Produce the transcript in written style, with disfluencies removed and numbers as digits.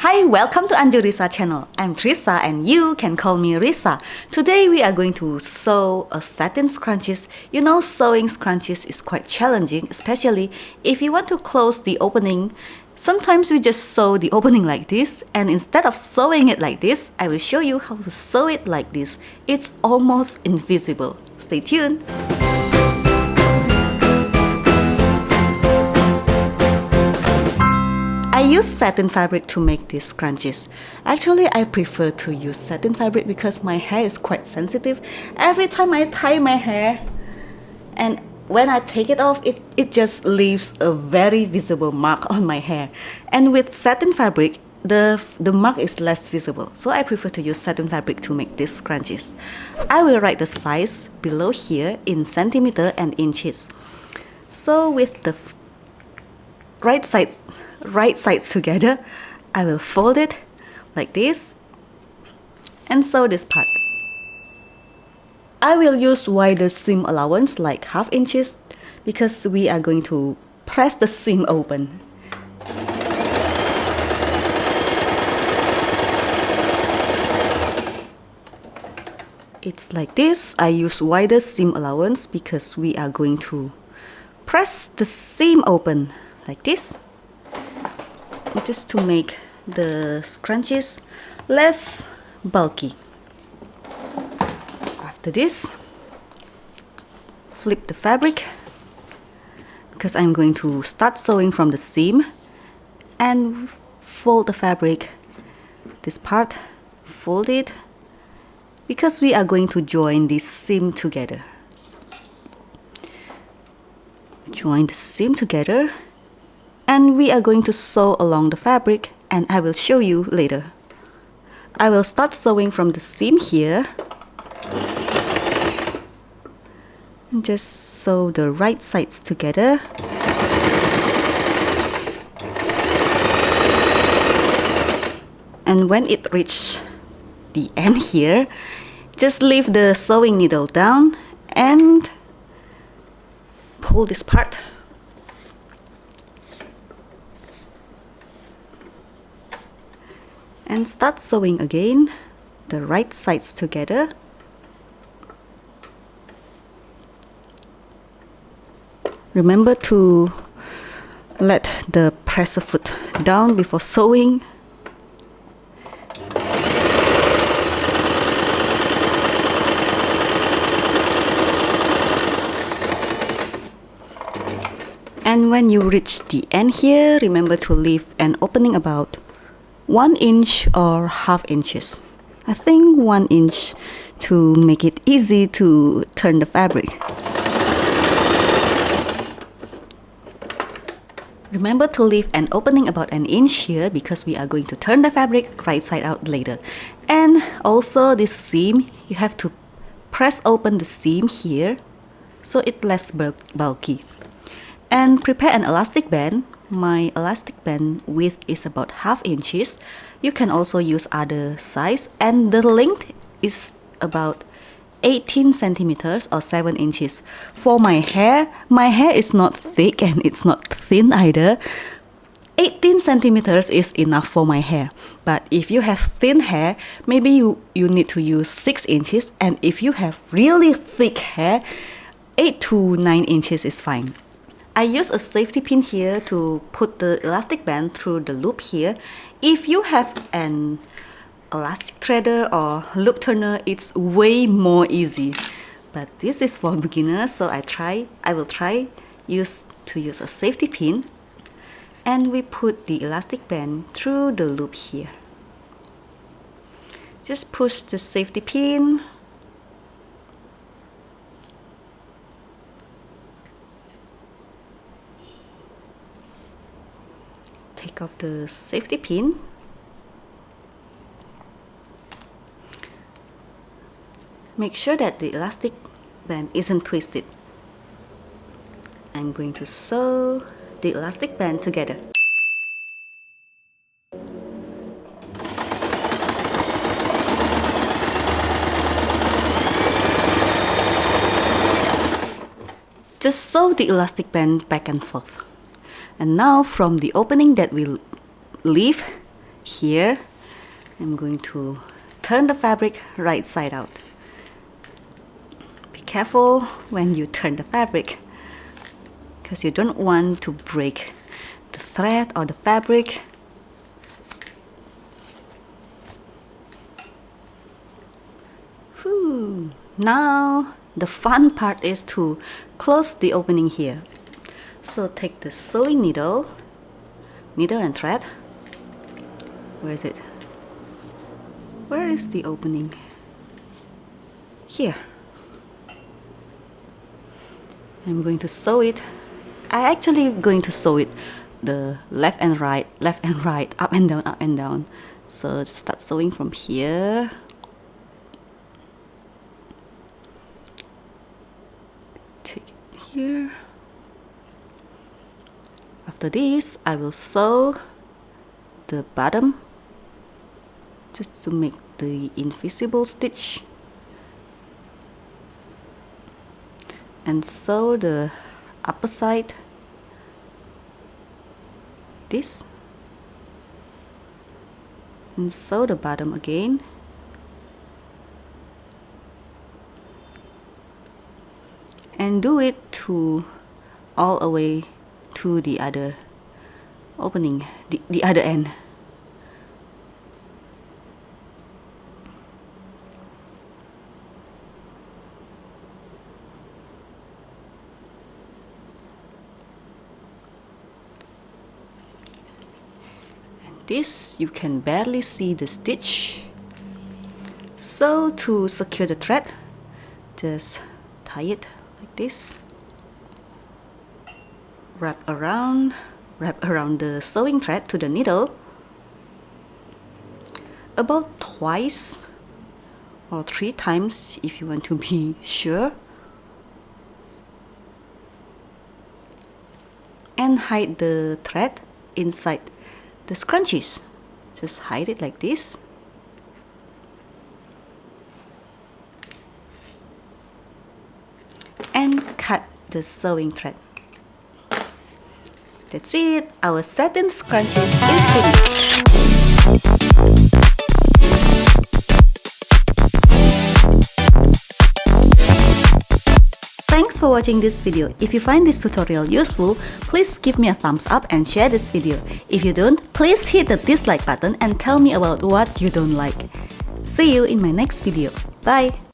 Hi, welcome to Anju Risa channel. I'm Trisa and you can call me Risa. Today we are going to sew a satin scrunchies. You know, sewing scrunchies is quite challenging, especially if you want to close the opening. Sometimes we just sew the opening like this, and instead of sewing it like this, I will show you how to sew it like this. It's almost invisible. Stay tuned. I use satin fabric to make these scrunchies. Actually, I prefer to use satin fabric because my hair is quite sensitive. Every time I tie my hair and when I take it off, it just leaves a very visible mark on my hair. And with satin fabric, the mark is less visible. So I prefer to use satin fabric to make these scrunchies. I will write the size below here in centimeter and inches. So with the right sides together, I will fold it like this and sew this part. I will use wider seam allowance like ½ inches because we are going to press the seam open. It's like this. I use wider seam allowance because we are going to press the seam open like this, just to make the scrunchies less bulky. After this, flip the fabric because I'm going to start sewing from the seam, and fold the fabric, this part, fold it because we are going to join this seam together. Join the seam together, and we are going to sew along the fabric, and I will show you later. I will start sewing from the seam here. And just sew the right sides together. And when it reaches the end here, just leave the sewing needle down and pull this part. And start sewing again the right sides together. Remember to let the presser foot down before sewing. And when you reach the end here, remember to leave an opening about 1 inch or ½ inches. I think 1 inch to make it easy to turn the fabric. Remember to leave an opening about 1 inch here because we are going to turn the fabric right side out later. And also this seam, you have to press open the seam here so it's less bulky. And prepare an elastic band. My elastic band width is about ½ inches. You can also use other size, and the length is about 18 centimeters or 7 inches. For my hair is not thick and it's not thin either. 18 centimeters is enough for my hair. But if you have thin hair, maybe you need to use 6 inches. And if you have really thick hair, 8 to 9 inches is fine. I use a safety pin here to put the elastic band through the loop here. If you have an elastic threader or loop turner, it's way more easy. But this is for beginners, so I will try to use a safety pin. And we put the elastic band through the loop here. Just push the safety pin. Take off the safety pin. Make sure that the elastic band isn't twisted. I'm going to sew the elastic band together. Just sew the elastic band back and forth. And now from the opening that we leave, here. I'm going to turn the fabric right side out. Be careful when you turn the fabric, because you don't want to break the thread or the fabric. Whew. Now the fun part is to close the opening here. So take the sewing needle and thread. Where is it? Where is the opening? Here. I'm going to sew it. I actually going to sew it the left and right, up and down, up and down. So start sewing from here. Take it here. After this, I will sew the bottom just to make the invisible stitch, and sew the upper side, this, and sew the bottom again, and do it to all the way to the other opening, the other end. And this, you can barely see the stitch. So to secure the thread, just tie it like this. Wrap around the sewing thread to the needle about twice or 3 times if you want to be sure, and hide the thread inside the scrunchies. Just hide it like this. And cut the sewing thread. That's it, our satin scrunchies is finished. Thanks for watching this video. If you find this tutorial useful, please give me a thumbs up and share this video. If you don't, please hit the dislike button and tell me about what you don't like. See you in my next video. Bye!